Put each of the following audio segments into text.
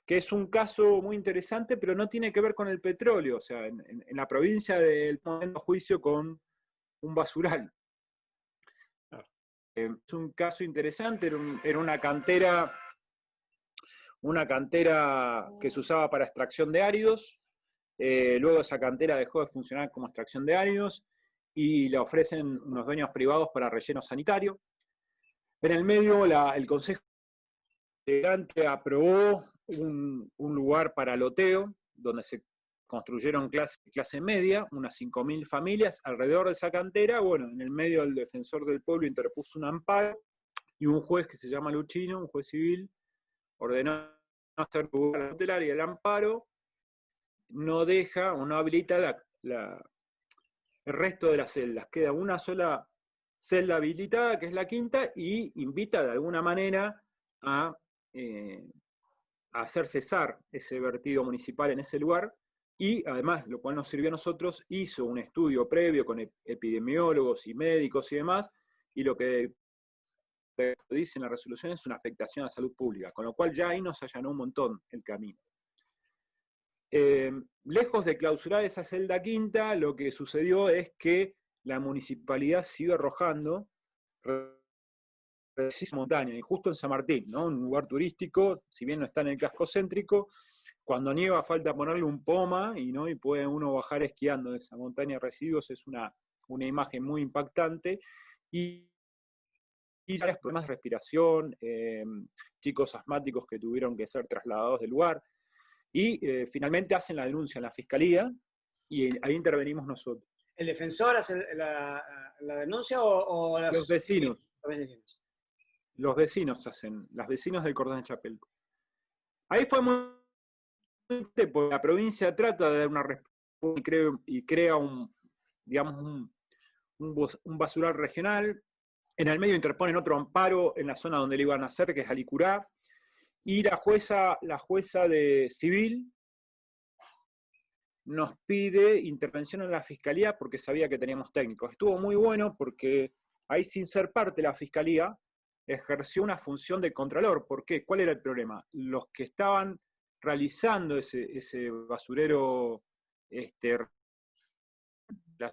que es un caso muy interesante, pero no tiene que ver con el petróleo, o sea, en la provincia del juicio con un basural. Es un caso interesante, era una cantera que se usaba para extracción de áridos. Luego esa cantera dejó de funcionar como extracción de áridos y la ofrecen unos dueños privados para relleno sanitario. En el medio, el Consejo Deliberante aprobó un lugar para loteo, donde se construyeron clase media, unas 5.000 familias alrededor de esa cantera. Bueno, en el medio el defensor del pueblo interpuso un amparo y un juez que se llama Luchino, un juez civil, ordenó hacer lugar cautelar y el amparo no deja o no habilita el resto de las celdas. Queda una sola celda habilitada, que es la quinta, y invita de alguna manera a hacer cesar ese vertido municipal en ese lugar, y además, lo cual nos sirvió a nosotros, hizo un estudio previo con epidemiólogos y médicos y demás, y lo que dice en la resolución es una afectación a la salud pública, con lo cual ya ahí nos allanó un montón el camino. Lejos de clausurar esa celda quinta, lo que sucedió es que la municipalidad siguió arrojando montaña, y justo en San Martín, ¿no? Un lugar turístico, si bien no está en el casco céntrico, cuando nieva falta ponerle un poma y puede uno bajar esquiando de esa montaña de residuos. Es una imagen muy impactante, y varios problemas de respiración, chicos asmáticos que tuvieron que ser trasladados del lugar, y finalmente hacen la denuncia en la fiscalía, y ahí intervenimos nosotros. ¿El defensor hace la denuncia o los vecinos? Los vecinos. Los vecinos hacen, los vecinos del Cordón de Chapelco. Ahí fue muy porque la provincia trata de dar una respuesta y crea un basural regional. En el medio interponen otro amparo en la zona donde le iban a hacer, que es Alicurá, y la jueza de civil nos pide intervención en la fiscalía porque sabía que teníamos técnicos. Estuvo muy bueno porque ahí, sin ser parte de la fiscalía, ejerció una función de contralor. ¿Por qué? ¿Cuál era el problema? Los que estaban realizando ese basurero,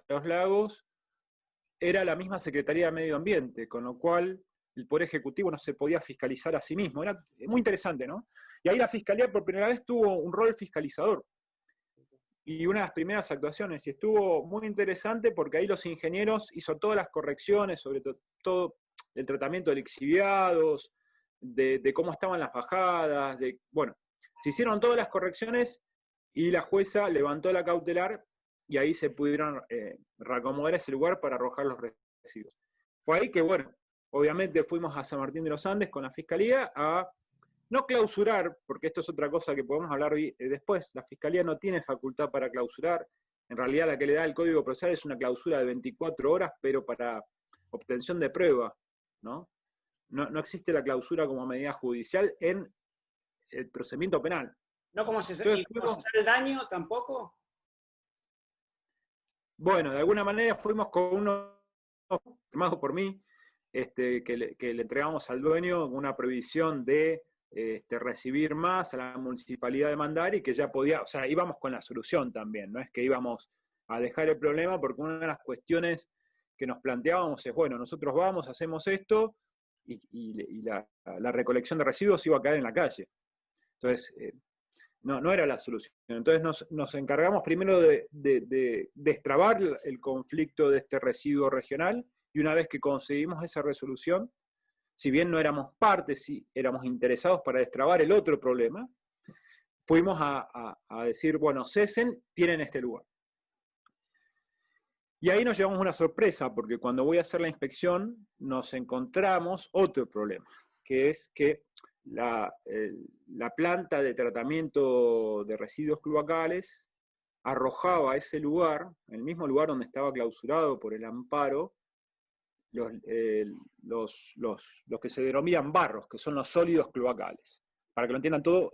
los lagos, era la misma Secretaría de Medio Ambiente, con lo cual el Poder Ejecutivo no se podía fiscalizar a sí mismo. Era muy interesante, ¿no? Y ahí la Fiscalía por primera vez tuvo un rol fiscalizador, y una de las primeras actuaciones, y estuvo muy interesante porque ahí los ingenieros hizo todas las correcciones, sobre todo el tratamiento de lixiviados, de cómo estaban las bajadas, se hicieron todas las correcciones, y la jueza levantó la cautelar, y ahí se pudieron reacomodar ese lugar para arrojar los residuos. Fue ahí que, obviamente fuimos a San Martín de los Andes con la Fiscalía a no clausurar, porque esto es otra cosa que podemos hablar después. La Fiscalía no tiene facultad para clausurar. En realidad la que le da el Código Procesal es una clausura de 24 horas, pero para obtención de prueba, ¿no? No existe la clausura como medida judicial en el procedimiento penal. ¿No como cesar el daño tampoco? Bueno, de alguna manera fuimos con uno firmado por mí, que le entregamos al dueño una prohibición de recibir más, a la municipalidad de mandar, y que ya podía, o sea, íbamos con la solución también, no es que íbamos a dejar el problema, porque una de las cuestiones que nos planteábamos es, nosotros vamos, hacemos esto, y la recolección de residuos iba a caer en la calle. Entonces, no era la solución. Entonces nos encargamos primero de destrabar el conflicto de este residuo regional, y una vez que conseguimos esa resolución, si bien no éramos parte, sí éramos interesados para destrabar el otro problema, fuimos a decir, cesen, tienen este lugar. Y ahí nos llevamos una sorpresa, porque cuando voy a hacer la inspección nos encontramos otro problema, que es que la planta de tratamiento de residuos cloacales arrojaba a ese lugar, en el mismo lugar donde estaba clausurado por el amparo, los que se denominan barros, que son los sólidos cloacales. Para que lo entiendan todo,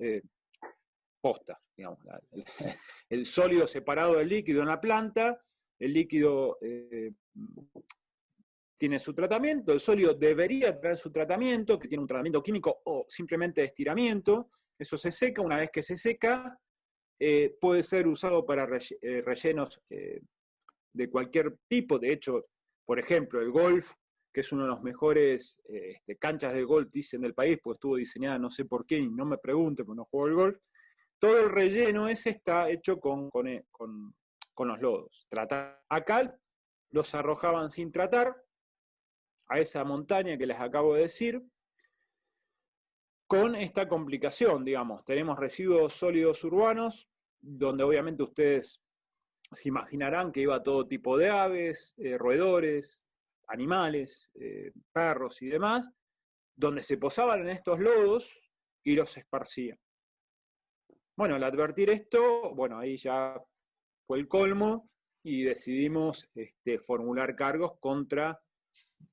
posta, digamos, el sólido separado del líquido en la planta, el líquido tiene su tratamiento, el sólido debería tener su tratamiento, que tiene un tratamiento químico o simplemente de estiramiento, Eso se seca, una vez que se seca, puede ser usado para rellenos de cualquier tipo. De hecho, por ejemplo, el golf, que es uno de los mejores canchas de golf, dicen, del país, pues estuvo diseñada no sé por qué, y no me pregunte, porque no juego el golf. Todo el relleno ese está hecho con los lodos. Acá los arrojaban sin tratar a esa montaña que les acabo de decir, con esta complicación, digamos. Tenemos residuos sólidos urbanos, donde obviamente ustedes se imaginarán que iba todo tipo de aves, roedores, animales, perros y demás, donde se posaban en estos lodos y los esparcían. Bueno, al advertir esto, bueno, ahí ya fue el colmo y decidimos formular cargos contra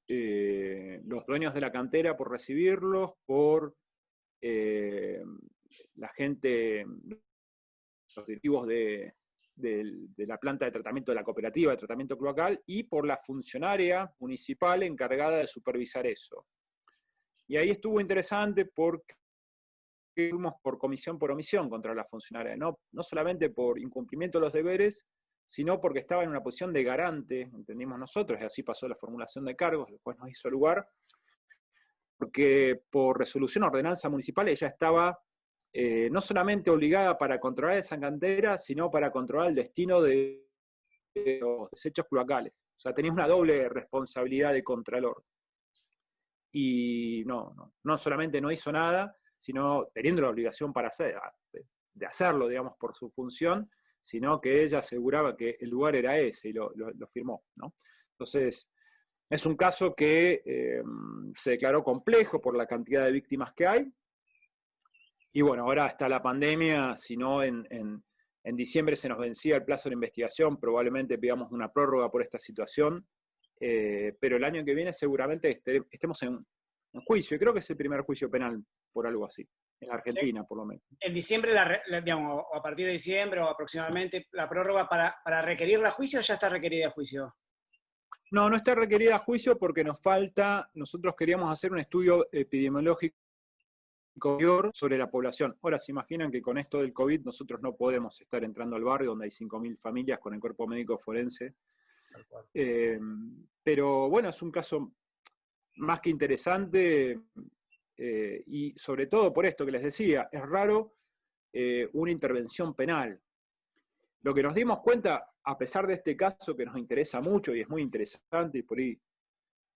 los dueños de la cantera por recibirlos, por la gente, los directivos de la planta de tratamiento de la cooperativa de tratamiento cloacal y por la funcionaria municipal encargada de supervisar eso. Y ahí estuvo interesante porque fuimos por omisión contra la funcionaria, no solamente por incumplimiento de los deberes, sino porque estaba en una posición de garante, entendimos nosotros, y así pasó la formulación de cargos, después nos hizo lugar, porque por resolución ordenanza municipal ella estaba no solamente obligada para controlar esa cantera, sino para controlar el destino de los desechos cloacales. O sea, tenía una doble responsabilidad de contralor. Y no solamente no hizo nada, sino teniendo la obligación de hacerlo, digamos, por su función, sino que ella aseguraba que el lugar era ese y lo firmó, ¿no? Entonces, es un caso que se declaró complejo por la cantidad de víctimas que hay. Y bueno, ahora está la pandemia, si no en diciembre se nos vencía el plazo de investigación, probablemente pidamos una prórroga por esta situación, pero el año que viene seguramente estemos en juicio, y creo que es el primer juicio penal por algo así, en la Argentina por lo menos. En diciembre, digamos, o a partir de diciembre o aproximadamente, la prórroga para requerirla a juicio, ya está requerida a juicio. No está requerida a juicio porque nosotros queríamos hacer un estudio epidemiológico sobre la población. Ahora se imaginan que con esto del COVID nosotros no podemos estar entrando al barrio donde hay 5.000 familias con el cuerpo médico forense. Pero bueno, es un caso más que interesante y sobre todo por esto que les decía, es raro una intervención penal. Lo que nos dimos cuenta, a pesar de este caso que nos interesa mucho y es muy interesante y por ahí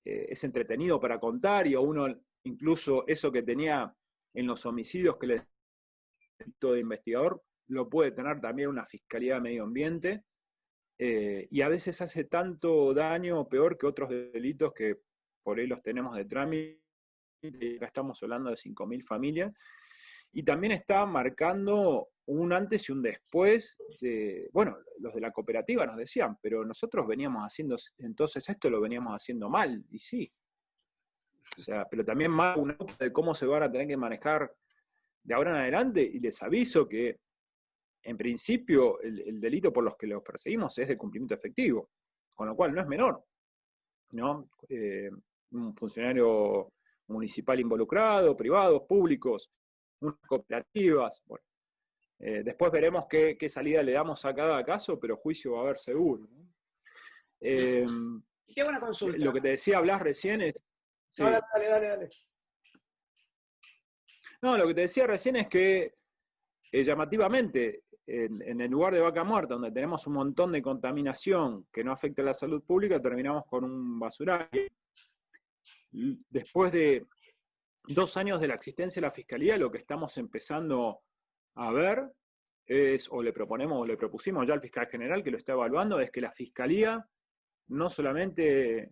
es entretenido para contar, y a uno incluso eso que tenía en los homicidios que le de investigador, lo puede tener también una Fiscalía de Medio Ambiente, y a veces hace tanto daño o peor que otros delitos que por ahí los tenemos de trámite, y acá estamos hablando de 5.000 familias, y también está marcando un antes y un después bueno, los de la cooperativa nos decían, pero nosotros veníamos haciendo, entonces esto lo veníamos haciendo mal, y sí. O sea, pero también más una de cómo se van a tener que manejar de ahora en adelante, y les aviso que en principio el delito por los que los perseguimos es de cumplimiento efectivo, con lo cual no es menor, ¿no? Un funcionario municipal involucrado, privados, públicos, unas cooperativas, bueno. Después veremos qué salida le damos a cada caso, pero juicio va a haber seguro, ¿no? Te hago una consulta. Lo que te decía Blas recién es... Sí. No, dale. No, lo que te decía recién es que llamativamente, en el lugar de Vaca Muerta, donde tenemos un montón de contaminación que no afecta a la salud pública, terminamos con un basural. Después de 2 años de la existencia de la Fiscalía, lo que estamos empezando a ver es, o le propusimos ya al fiscal general que lo está evaluando, es que la Fiscalía no solamente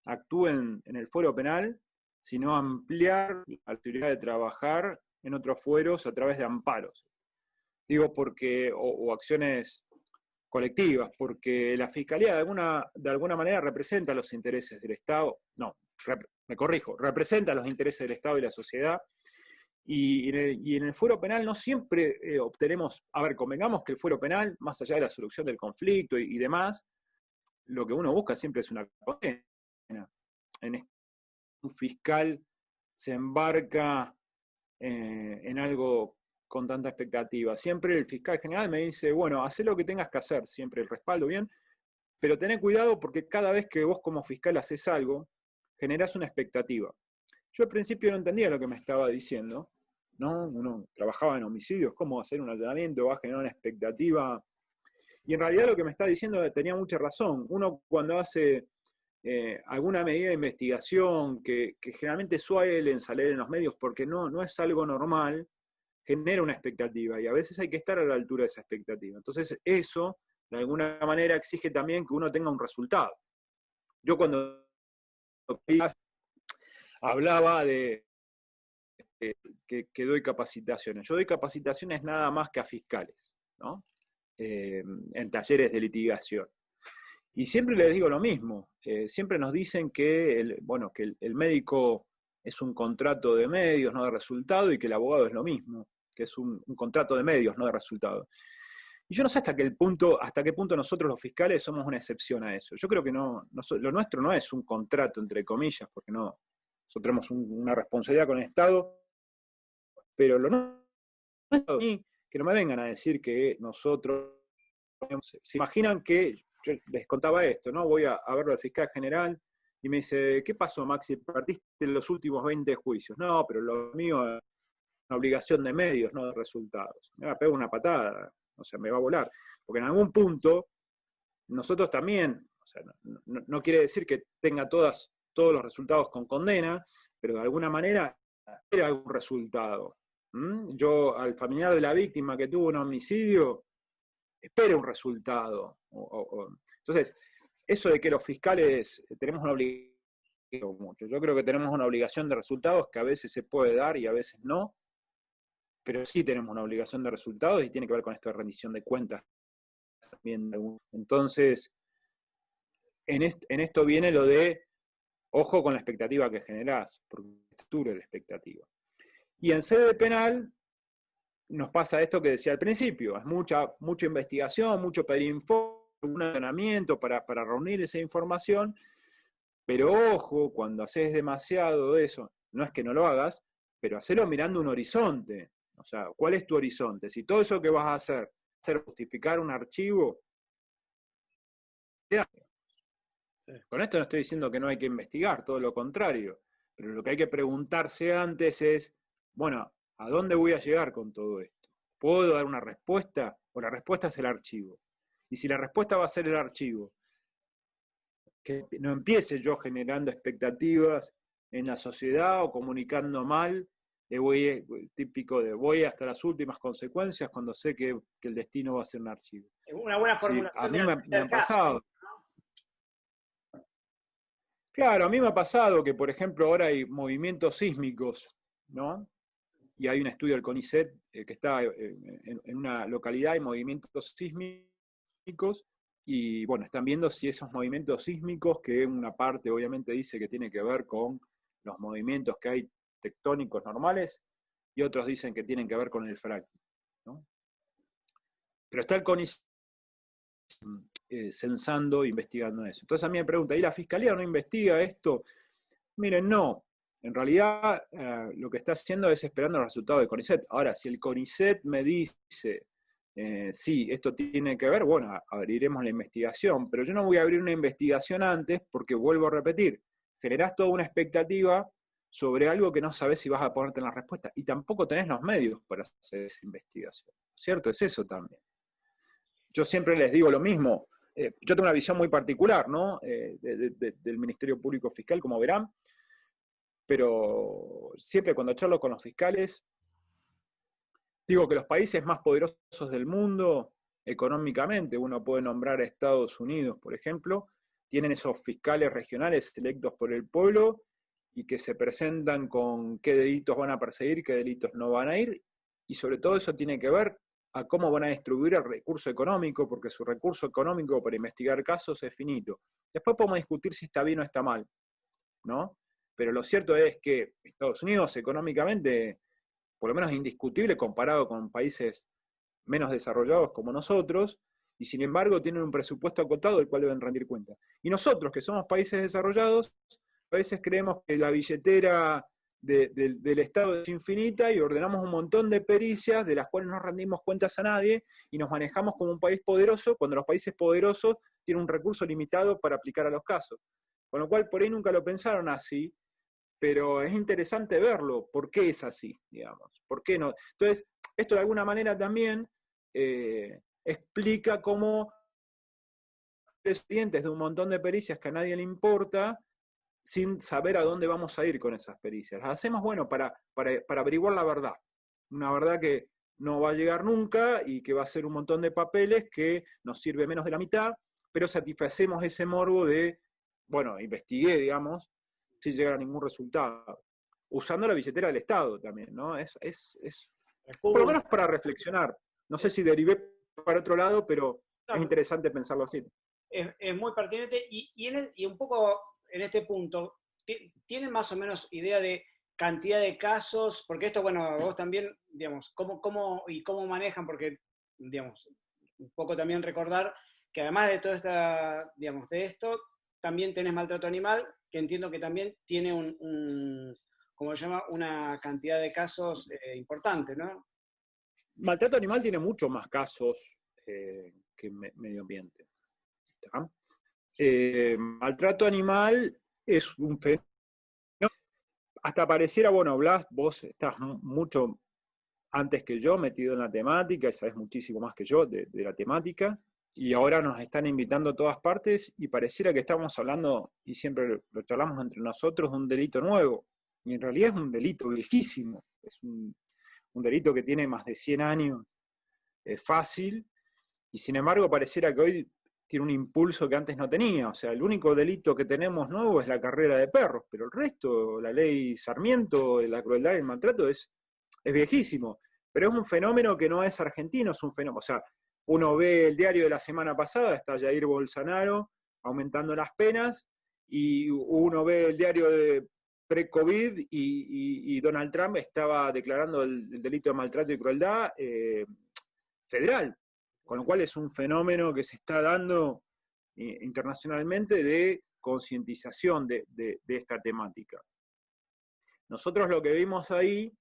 actúe en el fuero penal, sino ampliar la posibilidad de trabajar en otros fueros a través de amparos. Digo porque, o acciones colectivas, porque la Fiscalía de alguna manera representa los intereses del Estado, me corrijo, representa los intereses del Estado y la sociedad, y en el fuero penal no siempre obtenemos, a ver, convengamos que el fuero penal, más allá de la solución del conflicto y demás, lo que uno busca siempre es una condena. Un fiscal se embarca en algo con tanta expectativa. Siempre el fiscal general me dice, bueno, haz lo que tengas que hacer, siempre el respaldo bien, pero tené cuidado porque cada vez que vos como fiscal haces algo, generás una expectativa. Yo al principio no entendía lo que me estaba diciendo, ¿no? Uno trabajaba en homicidios, cómo hacer un allanamiento va a generar una expectativa. Y en realidad lo que me está diciendo tenía mucha razón. Uno cuando hace alguna medida de investigación que generalmente suelen salir en los medios porque no es algo normal, genera una expectativa y a veces hay que estar a la altura de esa expectativa. Entonces eso, de alguna manera, exige también que uno tenga un resultado. Yo cuando hablaba de que doy capacitaciones, yo doy capacitaciones nada más que a fiscales, ¿no? En talleres de litigación. Y siempre les digo lo mismo, siempre nos dicen que el médico es un contrato de medios, no de resultado, y que el abogado es lo mismo, que es un contrato de medios, no de resultado. Y yo no sé hasta qué punto nosotros los fiscales somos una excepción a eso. Yo creo que lo nuestro no es un contrato, entre comillas, porque nosotros tenemos una responsabilidad con el Estado, pero lo nuestro, que no me vengan a decir que nosotros, se imaginan que, yo les contaba esto, ¿no? Voy a verlo al fiscal general y me dice, ¿qué pasó, Maxi? Partiste en los últimos 20 juicios. No, pero lo mío es una obligación de medios, no de resultados. Me va a pegar una patada, o sea, me va a volar. Porque en algún punto, nosotros también, o sea, no quiere decir que tenga todos los resultados con condena, pero de alguna manera era algún resultado. Yo, al familiar de la víctima que tuvo un homicidio, espero un resultado. Entonces, eso de que los fiscales tenemos una obligación, mucho. Yo creo que tenemos una obligación de resultados que a veces se puede dar y a veces no, pero sí tenemos una obligación de resultados y tiene que ver con esto de rendición de cuentas también. Entonces, en esto viene lo de ojo con la expectativa que generás, porque estructura la expectativa. Y en sede penal nos pasa esto que decía al principio, es mucha investigación, mucho pedir informe, un entrenamiento para reunir esa información, pero ojo, cuando haces demasiado de eso, no es que no lo hagas, pero hacelo mirando un horizonte. O sea, ¿cuál es tu horizonte? Si todo eso que vas a hacer justificar un archivo, con esto no estoy diciendo que no hay que investigar, todo lo contrario, pero lo que hay que preguntarse antes es, bueno, ¿a dónde voy a llegar con todo esto? ¿Puedo dar una respuesta? ¿O la respuesta es el archivo? Y si la respuesta va a ser el archivo, que no empiece yo generando expectativas en la sociedad o comunicando mal, típico de voy hasta las últimas consecuencias cuando sé que el destino va a ser un archivo. Una buena formulación. Sí, a mí me ha pasado. Claro, a mí me ha pasado que, por ejemplo, ahora hay movimientos sísmicos, ¿no? Y hay un estudio del CONICET que está en una localidad, hay movimientos sísmicos, y bueno, están viendo si esos movimientos sísmicos, que una parte obviamente dice que tiene que ver con los movimientos que hay tectónicos normales, y otros dicen que tienen que ver con el fracking, ¿no? Pero está el CONICET censando, investigando eso. Entonces a mí me pregunta, ¿y la Fiscalía no investiga esto? Miren, no. En realidad lo que está haciendo es esperando el resultado del CONICET. Ahora, si el CONICET me dice, sí, esto tiene que ver, bueno, abriremos la investigación, pero yo no voy a abrir una investigación antes porque, vuelvo a repetir, generás toda una expectativa sobre algo que no sabés si vas a ponerte en la respuesta, y tampoco tenés los medios para hacer esa investigación, ¿cierto? Es eso también. Yo siempre les digo lo mismo, yo tengo una visión muy particular, ¿no? Del Ministerio Público Fiscal, como verán, pero siempre cuando charlo con los fiscales, digo que los países más poderosos del mundo, económicamente, uno puede nombrar a Estados Unidos, por ejemplo, tienen esos fiscales regionales electos por el pueblo y que se presentan con qué delitos van a perseguir, qué delitos no van a ir, y sobre todo eso tiene que ver a cómo van a distribuir el recurso económico, porque su recurso económico para investigar casos es finito. Después podemos discutir si está bien o está mal, ¿no? Pero lo cierto es que Estados Unidos económicamente, por lo menos indiscutible comparado con países menos desarrollados como nosotros, y sin embargo tienen un presupuesto acotado del cual deben rendir cuenta. Y nosotros, que somos países desarrollados, a veces creemos que la billetera del Estado es infinita y ordenamos un montón de pericias de las cuales no rendimos cuentas a nadie y nos manejamos como un país poderoso cuando los países poderosos tienen un recurso limitado para aplicar a los casos. Con lo cual, por ahí nunca lo pensaron así, pero es interesante verlo. ¿Por qué es así, digamos? ¿Por qué no? Entonces, esto de alguna manera también explica cómo los estudiantes de un montón de pericias que a nadie le importa, sin saber a dónde vamos a ir con esas pericias. Las hacemos, bueno, para averiguar la verdad. Una verdad que no va a llegar nunca y que va a ser un montón de papeles que nos sirve menos de la mitad, pero satisfacemos ese morbo de, bueno, investigué, digamos, sin llegar a ningún resultado. Usando la billetera del Estado también, ¿no? Es por lo menos para reflexionar. No sé si derivé para otro lado, pero es interesante pensarlo así. Es muy pertinente y un poco en este punto, ¿tienen más o menos idea de cantidad de casos? Porque esto, bueno, vos también, digamos, cómo manejan, porque, digamos, un poco también recordar que además de toda esta, digamos, de esto, también tenés maltrato animal, que entiendo que también tiene ¿cómo se llama? Una cantidad de casos importante, ¿no? Maltrato animal tiene mucho más casos que medio ambiente. Maltrato animal es un fenómeno, hasta pareciera, bueno, Blas, vos estás mucho antes que yo metido en la temática, sabés muchísimo más que yo de la temática, y ahora nos están invitando a todas partes, y pareciera que estamos hablando, y siempre lo charlamos entre nosotros, de un delito nuevo, y en realidad es un delito viejísimo, es un delito que tiene más de 100 años, fácil, y sin embargo pareciera que hoy tiene un impulso que antes no tenía. O sea, el único delito que tenemos nuevo es la carrera de perros, pero el resto, la ley Sarmiento, la crueldad y el maltrato es viejísimo. Pero es un fenómeno que no es argentino, es un fenómeno. O sea, uno ve el diario de la semana pasada, está Jair Bolsonaro aumentando las penas, y uno ve el diario de pre-COVID y Donald Trump estaba declarando el delito de maltrato y crueldad federal. Con lo cual es un fenómeno que se está dando internacionalmente de concientización de esta temática. Nosotros lo que vimos ahí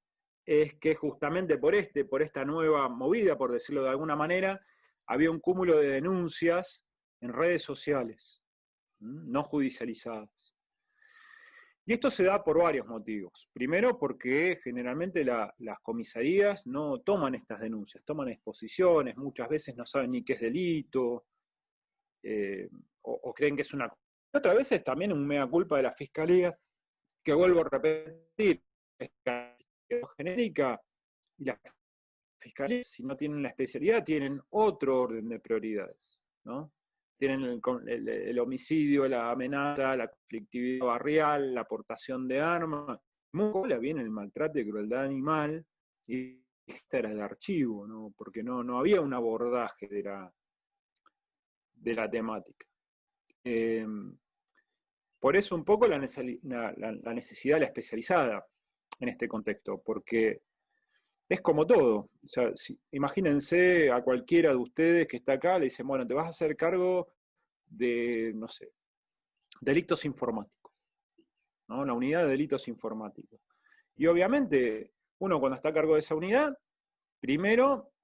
es que justamente por esta nueva movida, por decirlo de alguna manera, había un cúmulo de denuncias en redes sociales, no judicializadas. Y esto se da por varios motivos. Primero, porque generalmente las comisarías no toman estas denuncias, toman exposiciones, muchas veces no saben ni qué es delito, o creen que es una... Otras veces también un mea culpa de la fiscalía, que vuelvo a repetir, es genérica, y las fiscalías, si no tienen la especialidad, tienen otro orden de prioridades, ¿no? Tienen el homicidio, la amenaza, la conflictividad barrial, la aportación de armas. Muy cola viene el maltrato y crueldad animal, y este era el archivo, ¿no? Porque no había un abordaje de la temática. Por eso un poco la necesidad de la especializada en este contexto, porque es como todo. O sea, imagínense a cualquiera de ustedes que está acá, le dicen, bueno, te vas a hacer cargo de, no sé, delitos informáticos, ¿no? La unidad de delitos informáticos. Y obviamente, uno cuando está a cargo de esa unidad, primero,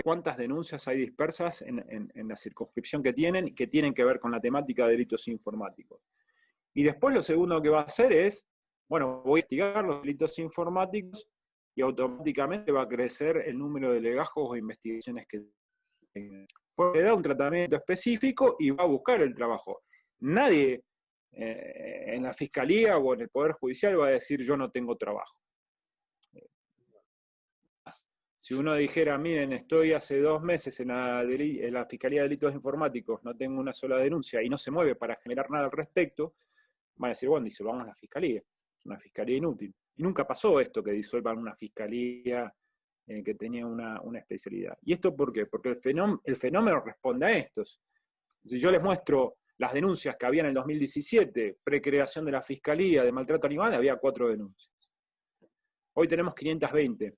cuántas denuncias hay dispersas en la circunscripción que tienen que ver con la temática de delitos informáticos. Y después lo segundo que va a hacer es, bueno, voy a investigar los delitos informáticos y automáticamente va a crecer el número de legajos o investigaciones que tengan. Porque da un tratamiento específico y va a buscar el trabajo. Nadie en la fiscalía o en el Poder Judicial va a decir yo no tengo trabajo. Si uno dijera, miren, estoy hace 2 meses en la Fiscalía de Delitos Informáticos, no tengo una sola denuncia y no se mueve para generar nada al respecto, van a decir, bueno, disolvamos la fiscalía. Es una fiscalía inútil. Y nunca pasó esto, que disuelvan una fiscalía que tenía una especialidad. ¿Y esto por qué? Porque el fenómeno responde a estos. Si yo les muestro las denuncias que había en el 2017, precreación de la fiscalía de maltrato animal, había 4 denuncias. Hoy tenemos 520.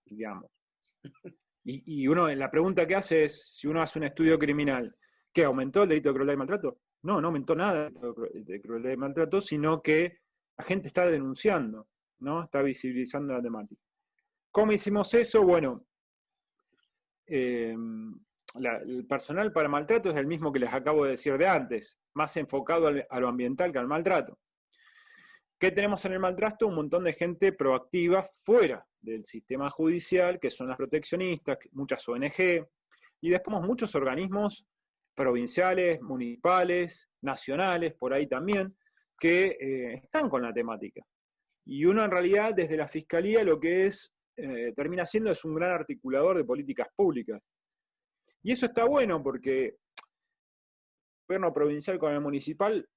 Digamos. Y uno, la pregunta que hace es, si uno hace un estudio criminal, ¿qué aumentó el delito de crueldad y maltrato? no aumentó nada de crueldad y maltrato, sino que la gente está denunciando, ¿no? Está visibilizando la temática. ¿Cómo hicimos eso? Bueno, el personal para maltrato es el mismo que les acabo de decir de antes, más enfocado a lo ambiental que al maltrato. ¿Qué tenemos en el maltrato? Un montón de gente proactiva fuera del sistema judicial, que son las proteccionistas, muchas ONG, y después muchos organismos provinciales, municipales, nacionales, por ahí también, que están con la temática. Y uno en realidad desde la Fiscalía lo que termina siendo es un gran articulador de políticas públicas. Y eso está bueno porque el gobierno provincial con el municipal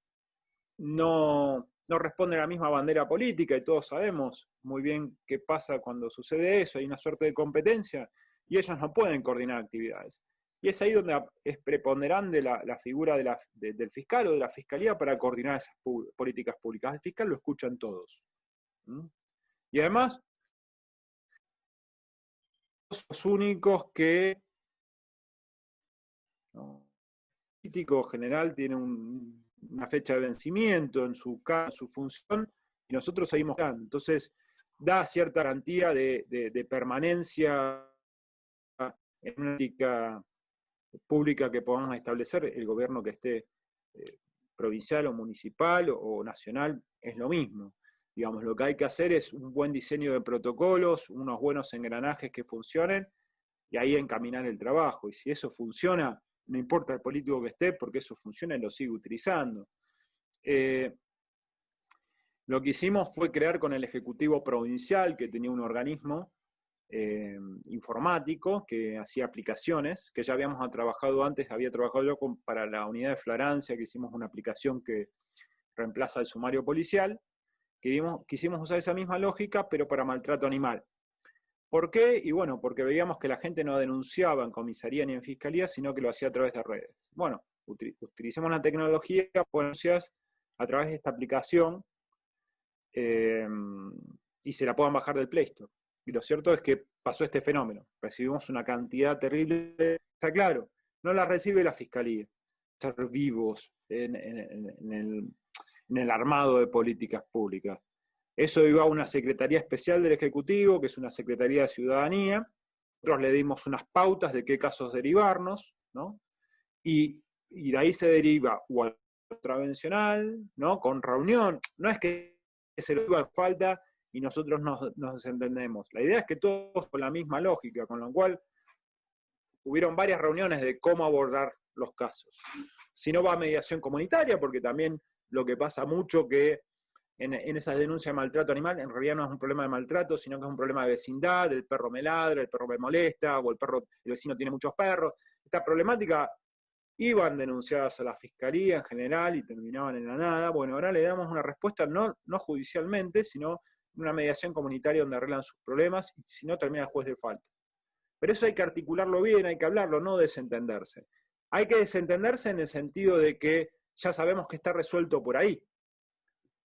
no responde a la misma bandera política y todos sabemos muy bien qué pasa cuando sucede eso, hay una suerte de competencia y ellos no pueden coordinar actividades. Y es ahí donde es preponderante la figura del fiscal o de la fiscalía para coordinar esas políticas públicas. Al fiscal lo escuchan todos. Y además, los únicos que el político general tiene una fecha de vencimiento en su función y nosotros seguimos dando. Entonces, da cierta garantía de permanencia en una política pública que podamos establecer, el gobierno que esté provincial o municipal o nacional, es lo mismo. Digamos, lo que hay que hacer es un buen diseño de protocolos, unos buenos engranajes que funcionen, y ahí encaminar el trabajo. Y si eso funciona, no importa el político que esté, porque eso funciona y lo sigue utilizando. Lo que hicimos fue crear con el Ejecutivo Provincial, que tenía un organismo informático que hacía aplicaciones, que ya habíamos trabajado antes, había trabajado yo para la unidad de flagrancia, que hicimos una aplicación que reemplaza el sumario policial, quisimos usar esa misma lógica, pero para maltrato animal. ¿Por qué? Y bueno, porque veíamos que la gente no denunciaba en comisaría ni en fiscalía, sino que lo hacía a través de redes. Bueno, utilicemos la tecnología denuncias a través de esta aplicación y se la puedan bajar del Play Store. Y lo cierto es que pasó este fenómeno. Recibimos una cantidad terrible, está claro, no la recibe la fiscalía. Ser vivos en el armado de políticas públicas. Eso iba a una Secretaría Especial del Ejecutivo, que es una Secretaría de Ciudadanía. Nosotros le dimos unas pautas de qué casos derivarnos, ¿no? Y de ahí se deriva o al contravencional, ¿no? Con reunión. No es que se lo iba a falta y nosotros nos desentendemos. La idea es que todos con la misma lógica, con lo cual hubieron varias reuniones de cómo abordar los casos. Si no va a mediación comunitaria, porque también lo que pasa mucho que en esas denuncias de maltrato animal, en realidad no es un problema de maltrato, sino que es un problema de vecindad, el perro me ladra, el perro me molesta, o el vecino tiene muchos perros. Esta problemática iban denunciadas a la fiscalía en general y terminaban en la nada. Bueno, ahora le damos una respuesta no judicialmente, sino una mediación comunitaria donde arreglan sus problemas, y si no termina el juez de falta. Pero eso hay que articularlo bien, hay que hablarlo, no desentenderse. Hay que desentenderse en el sentido de que ya sabemos que está resuelto por ahí.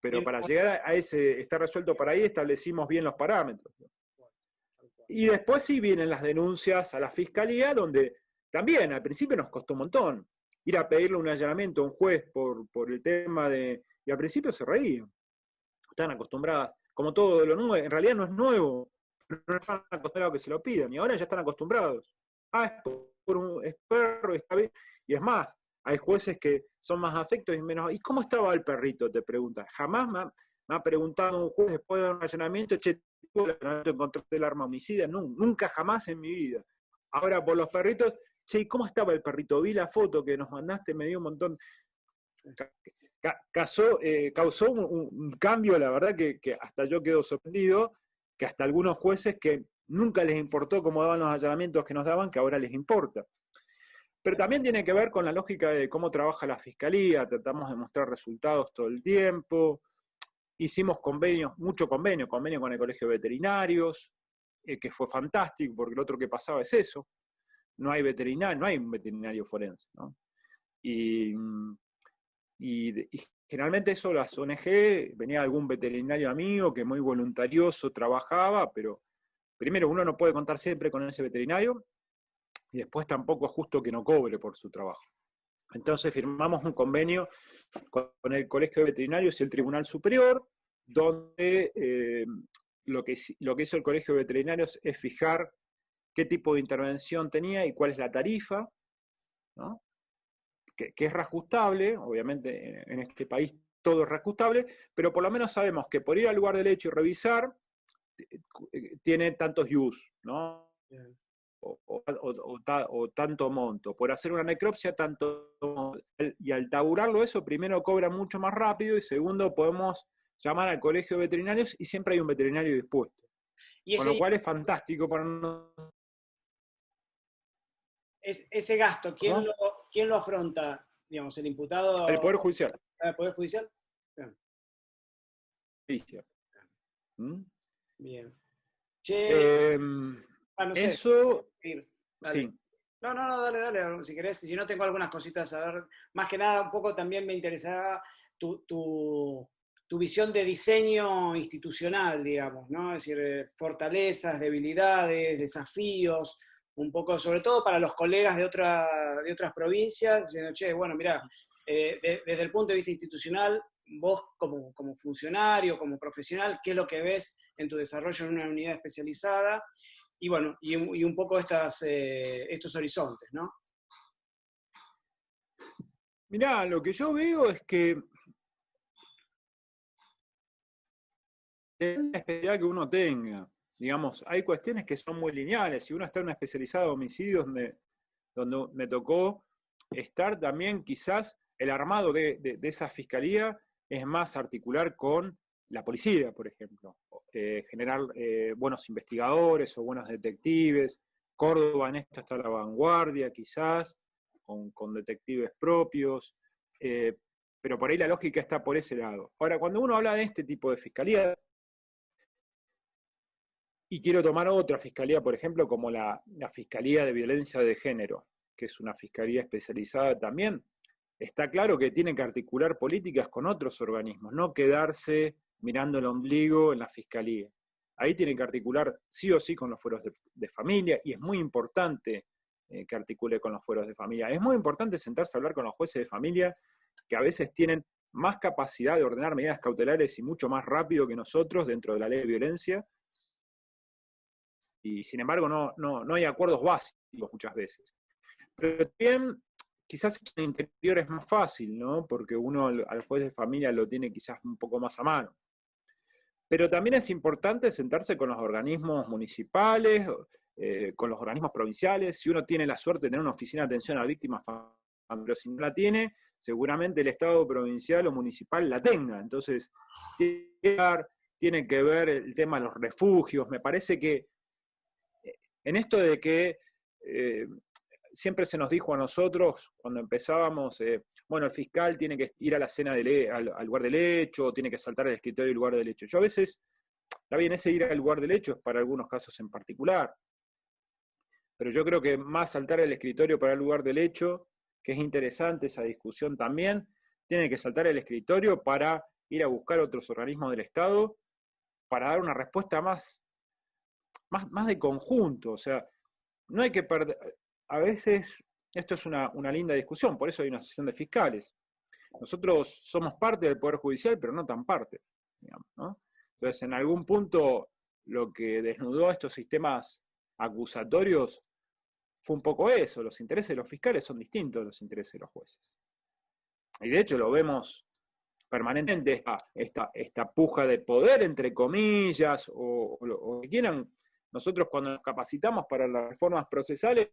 Pero para llegar a ese está resuelto por ahí, establecimos bien los parámetros. Y después sí vienen las denuncias a la fiscalía, donde también al principio nos costó un montón ir a pedirle un allanamiento a un juez por el tema de... Y al principio se reían. Están acostumbradas, como todo de lo nuevo, en realidad no es nuevo, pero no están acostumbrados a que se lo pidan, y ahora ya están acostumbrados. Es perro, está bien. Y es más, hay jueces que son más afectos y menos. ¿Y cómo estaba el perrito? Te preguntan. Jamás me ha preguntado un juez después de un allanamiento, che, encontraste el arma homicida. Nunca jamás en mi vida. Ahora por los perritos, che, ¿cómo estaba el perrito? Vi la foto que nos mandaste, me dio un montón. Causó un cambio, la verdad que hasta yo quedo sorprendido, que hasta algunos jueces que nunca les importó cómo daban los allanamientos que nos daban, que ahora les importa. Pero también tiene que ver con la lógica de cómo trabaja la fiscalía, tratamos de mostrar resultados todo el tiempo, hicimos mucho convenio con el Colegio de Veterinarios, que fue fantástico, porque lo otro que pasaba es eso, no hay un veterinario forense, ¿no? Y generalmente eso, las ONG, venía algún veterinario amigo que muy voluntarioso trabajaba, pero primero uno no puede contar siempre con ese veterinario, y después tampoco es justo que no cobre por su trabajo. Entonces firmamos un convenio con el Colegio de Veterinarios y el Tribunal Superior, donde lo que hizo el Colegio de Veterinarios es fijar qué tipo de intervención tenía y cuál es la tarifa, ¿no? Que es reajustable, obviamente en este país todo es reajustable, pero por lo menos sabemos que por ir al lugar del hecho y revisar, tiene tantos use, ¿no? O tanto monto. Por hacer una necropsia, tanto monto. Y al tabularlo eso, primero cobra mucho más rápido y segundo podemos llamar al colegio de veterinarios y siempre hay un veterinario dispuesto. Y Con lo cual es fantástico para nosotros. ese gasto, ¿quién lo afronta? Digamos, el imputado. El Poder Judicial. ¿El Poder Judicial? Bien. ¿Mm? Bien. Che, no sé. Eso, Dale. sí. No, dale, si querés, si no tengo algunas cositas a ver. Más que nada, un poco también me interesaba tu visión de diseño institucional, digamos, ¿no? Es decir, fortalezas, debilidades, desafíos, un poco, sobre todo para los colegas de otras provincias, diciendo, che, bueno, mirá, desde el punto de vista institucional, vos como funcionario, como profesional, ¿qué es lo que ves en tu desarrollo en una unidad especializada? Y bueno, y un poco estos horizontes, ¿no? Mirá, lo que yo veo es que depende de la especialidad que uno tenga. Digamos, hay cuestiones que son muy lineales. Si uno está en una especializada de homicidios donde me tocó estar también, quizás el armado de esa fiscalía es más articular con la policía, por ejemplo. Generar buenos investigadores o buenos detectives. Córdoba en esto está a la vanguardia, quizás, con detectives propios. Pero por ahí la lógica está por ese lado. Ahora, cuando uno habla de este tipo de fiscalía, y quiero tomar otra fiscalía, por ejemplo, como la Fiscalía de Violencia de Género, que es una fiscalía especializada también, está claro que tiene que articular políticas con otros organismos, no quedarse mirando el ombligo en la fiscalía. Ahí tiene que articular sí o sí con los fueros de familia, y es muy importante que articule con los fueros de familia. Es muy importante sentarse a hablar con los jueces de familia, que a veces tienen más capacidad de ordenar medidas cautelares y mucho más rápido que nosotros dentro de la ley de violencia, y sin embargo no hay acuerdos básicos muchas veces. Pero también quizás en el interior es más fácil, ¿no? Porque uno al juez de familia lo tiene quizás un poco más a mano. Pero también es importante sentarse con los organismos municipales, con los organismos provinciales. Si uno tiene la suerte de tener una oficina de atención a víctimas, pero si no la tiene, seguramente el Estado provincial o municipal la tenga. Entonces, tiene que ver el tema de los refugios. Me parece que en esto de que siempre se nos dijo a nosotros, cuando empezábamos, bueno, el fiscal tiene que ir a la escena al lugar del hecho, tiene que saltar al escritorio del lugar del hecho. Yo a veces, está bien, ese ir al lugar del hecho es para algunos casos en particular, pero yo creo que más saltar al escritorio para el lugar del hecho, que es interesante esa discusión también, tiene que saltar al escritorio para ir a buscar otros organismos del Estado para dar una respuesta más de conjunto. O sea, no hay que perder. A veces, esto es una linda discusión, por eso hay una asociación de fiscales. Nosotros somos parte del Poder Judicial, pero no tan parte, digamos, ¿no? Entonces, en algún punto, lo que desnudó a estos sistemas acusatorios fue un poco eso. Los intereses de los fiscales son distintos a los intereses de los jueces. Y de hecho lo vemos permanentemente, esta puja de poder, entre comillas, o lo que quieran. Nosotros cuando nos capacitamos para las reformas procesales,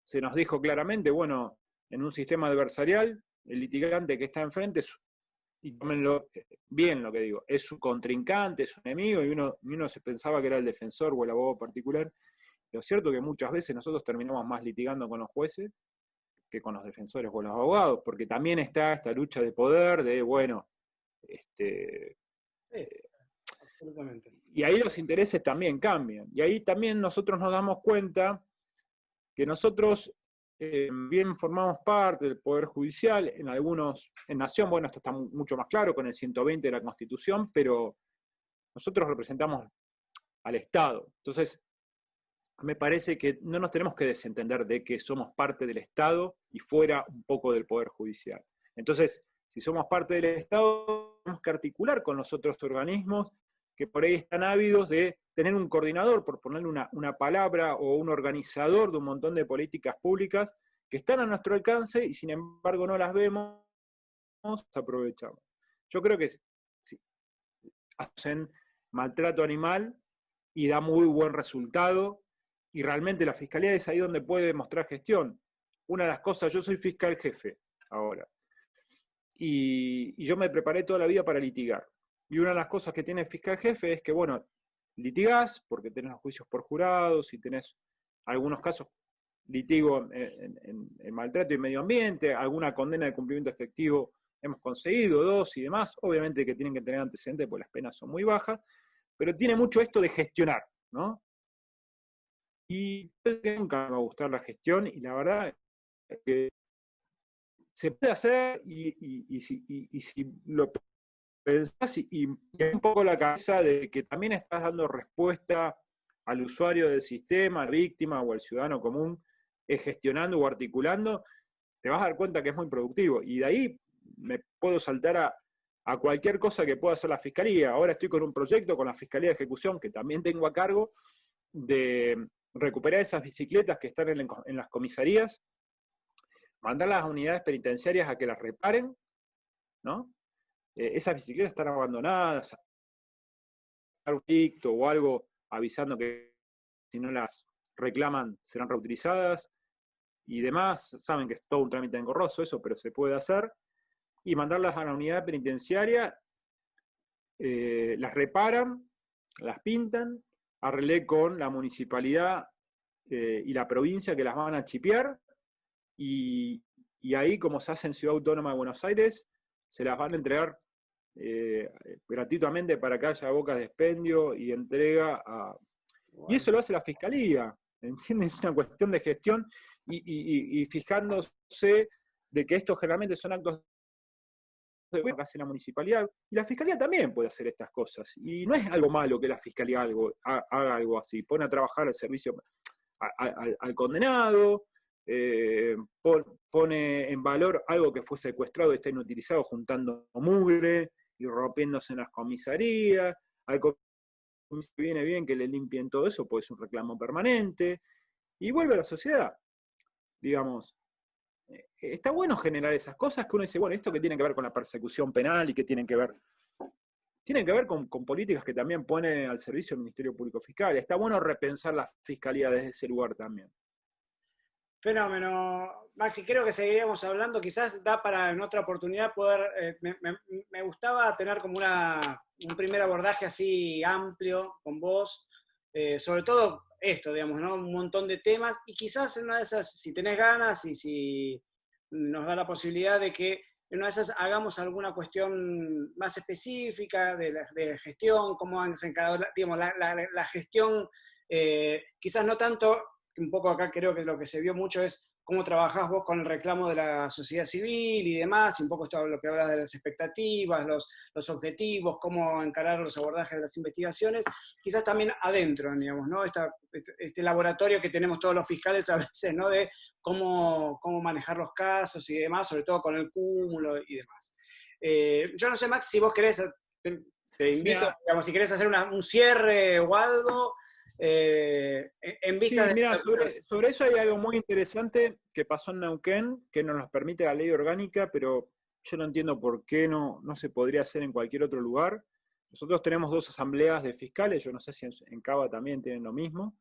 se nos dijo claramente, bueno, en un sistema adversarial, el litigante que está enfrente, y tómenlo bien lo que digo, es su contrincante, es su enemigo, y uno se pensaba que era el defensor o el abogado particular. Lo cierto es que muchas veces nosotros terminamos más litigando con los jueces que con los defensores o los abogados, porque también está esta lucha de poder, de, bueno, Sí, absolutamente. y ahí los intereses también cambian. Y ahí también nosotros nos damos cuenta que nosotros bien formamos parte del Poder Judicial, en Nación, bueno, esto está mucho más claro con el 120 de la Constitución, pero nosotros representamos al Estado. Entonces, me parece que no nos tenemos que desentender de que somos parte del Estado y fuera un poco del Poder Judicial. Entonces, si somos parte del Estado, tenemos que articular con los otros organismos que por ahí están ávidos de tener un coordinador, por ponerle una palabra, o un organizador de un montón de políticas públicas que están a nuestro alcance y sin embargo no las vemos, aprovechamos. Yo creo que sí, hacen maltrato animal y da muy buen resultado, y realmente la fiscalía es ahí donde puede demostrar gestión. Una de las cosas, yo soy fiscal jefe ahora, y yo me preparé toda la vida para litigar. Y una de las cosas que tiene el fiscal jefe es que, bueno, litigás porque tenés los juicios por jurados y tenés algunos casos, litigo en maltrato y medio ambiente, alguna condena de cumplimiento efectivo hemos conseguido, 2 y demás, obviamente que tienen que tener antecedentes porque las penas son muy bajas, pero tiene mucho esto de gestionar, ¿no? Y nunca me va a gustar la gestión, y la verdad es que se puede hacer, y si lo pensás y un poco la cabeza de que también estás dando respuesta al usuario del sistema, víctima o al ciudadano común, gestionando o articulando, te vas a dar cuenta que es muy productivo. Y de ahí me puedo saltar a cualquier cosa que pueda hacer la Fiscalía. Ahora estoy con un proyecto con la Fiscalía de Ejecución, que también tengo a cargo, de recuperar esas bicicletas que están en las comisarías, mandarlas a unidades penitenciarias a que las reparen, ¿no? Esas bicicletas están abandonadas, un dicto o algo avisando que si no las reclaman serán reutilizadas y demás. Saben que es todo un trámite engorroso eso, pero se puede hacer. Y mandarlas a la unidad penitenciaria, las reparan, las pintan, arreglé con la municipalidad y la provincia que las van a chipear, y ahí, como se hace en Ciudad Autónoma de Buenos Aires, se las van a entregar gratuitamente para que haya bocas de expendio y entrega a... Wow. Y eso lo hace la Fiscalía, ¿entiendes? Es una cuestión de gestión y fijándose de que estos generalmente son actos de que hace la municipalidad, y la Fiscalía también puede hacer estas cosas, y no es algo malo que la Fiscalía haga algo así, pone a trabajar al servicio al condenado, pone en valor algo que fue secuestrado y está inutilizado, juntando mugre y rompiéndose en las comisarías. Al comisario viene bien que le limpien todo eso, porque es un reclamo permanente, y vuelve a la sociedad. Digamos, está bueno generar esas cosas que uno dice, bueno, esto que tiene que ver con la persecución penal y que tienen que ver con políticas que también pone al servicio del Ministerio Público Fiscal. Está bueno repensar la fiscalía desde ese lugar también. Fenómeno, Maxi, creo que seguiríamos hablando, quizás da para en otra oportunidad poder, me gustaba tener como un primer abordaje así amplio con vos, sobre todo esto, digamos, ¿no? Un montón de temas, y quizás en una de esas, si tenés ganas y si nos da la posibilidad de que en una de esas hagamos alguna cuestión más específica de gestión, cómo han desencadenado, digamos, la gestión, quizás no tanto. Un poco acá creo que lo que se vio mucho es cómo trabajás vos con el reclamo de la sociedad civil y demás, y un poco esto lo que hablas de las expectativas, los objetivos, cómo encarar los abordajes de las investigaciones, quizás también adentro, digamos, ¿no? Este laboratorio que tenemos todos los fiscales a veces, ¿no? De cómo manejar los casos y demás, sobre todo con el cúmulo y demás. Yo no sé, Max, si vos querés, te invito, digamos, si querés hacer un cierre o algo. En vista sí, mira, sobre eso hay algo muy interesante que pasó en Neuquén, que nos permite la ley orgánica, pero yo no entiendo por qué no se podría hacer en cualquier otro lugar. Nosotros tenemos 2 asambleas de fiscales, yo no sé si en Cava también tienen lo mismo.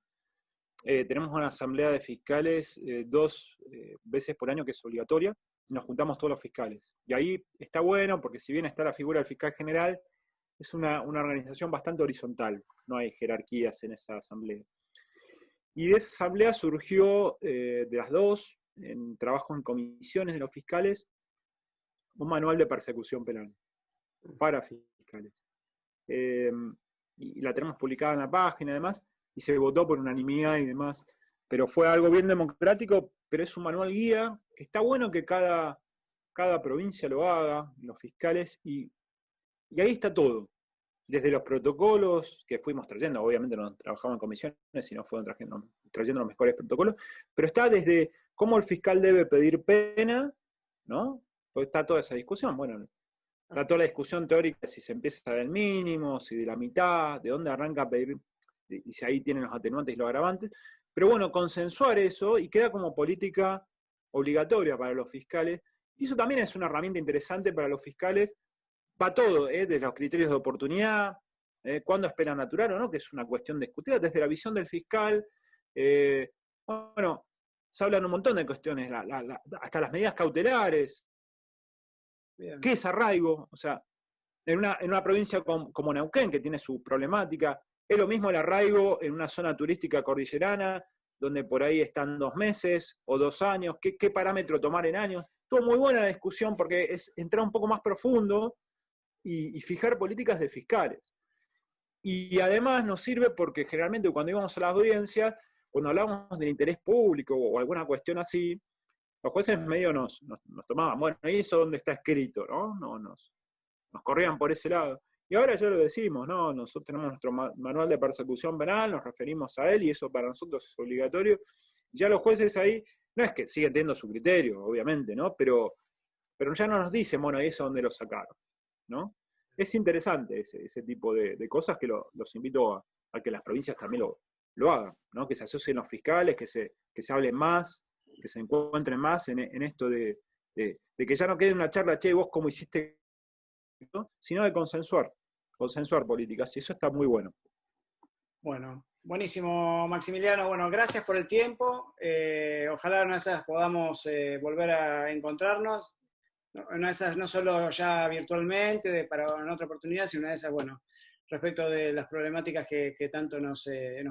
Tenemos una asamblea de fiscales 2 veces por año, que es obligatoria, y nos juntamos todos los fiscales. Y ahí está bueno, porque si bien está la figura del fiscal general, es una organización bastante horizontal, no hay jerarquías en esa asamblea. Y de esa asamblea surgió, de las 2, en trabajo en comisiones de los fiscales, un manual de persecución penal para fiscales. Y la tenemos publicada en la página, además, y se votó por unanimidad y demás. Pero fue algo bien democrático, pero es un manual guía, que está bueno que cada provincia lo haga, los fiscales, y ahí está todo. desde los protocolos que fuimos trayendo, obviamente no trabajamos en comisiones, sino fueron trayendo los mejores protocolos, pero está desde cómo el fiscal debe pedir pena, ¿no? Porque está toda esa discusión, bueno, está toda la discusión teórica si se empieza del mínimo, si de la mitad, de dónde arranca a pedir, y si ahí tienen los atenuantes y los agravantes, pero bueno, consensuar eso y queda como política obligatoria para los fiscales, y eso también es una herramienta interesante para los fiscales, para todo, desde los criterios de oportunidad, cuándo es pena natural o no, que es una cuestión discutida, desde la visión del fiscal, bueno, se hablan un montón de cuestiones, hasta las medidas cautelares. Bien. ¿Qué es arraigo? O sea, en una provincia como Neuquén, que tiene su problemática, es lo mismo el arraigo en una zona turística cordillerana, donde por ahí están 2 meses o 2 años, ¿qué parámetro tomar en años? Estuvo muy buena la discusión porque es entrar un poco más profundo y fijar políticas de fiscales. Y además nos sirve porque generalmente cuando íbamos a las audiencias, cuando hablábamos del interés público o alguna cuestión así, los jueces medio nos tomaban, bueno, ¿y eso dónde está escrito? ¿No? Nos corrían por ese lado. Y ahora ya lo decimos, ¿no? Nosotros tenemos nuestro manual de persecución penal, nos referimos a él y eso para nosotros es obligatorio. Ya los jueces ahí, no es que siguen teniendo su criterio, obviamente, ¿no? Pero ya no nos dicen, bueno, ¿y eso dónde lo sacaron? ¿No? Es interesante ese tipo de cosas que los invito a que las provincias también lo hagan, ¿no? Que se asocien los fiscales, que se hablen más, que se encuentren más en esto de que ya no quede una charla, che, vos cómo hiciste, ¿no? Sino de consensuar políticas, y eso está muy bueno. Bueno, buenísimo, Maximiliano. Bueno, gracias por el tiempo. Ojalá una de esas podamos volver a encontrarnos. Una de esas no solo ya virtualmente, para en otra oportunidad, sino una de esas, bueno, respecto de las problemáticas que tanto nos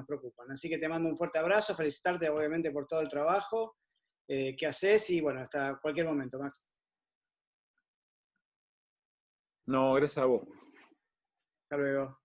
preocupan. Así que te mando un fuerte abrazo, felicitarte obviamente por todo el trabajo que haces y bueno, hasta cualquier momento, Max. No, gracias a vos. Hasta luego.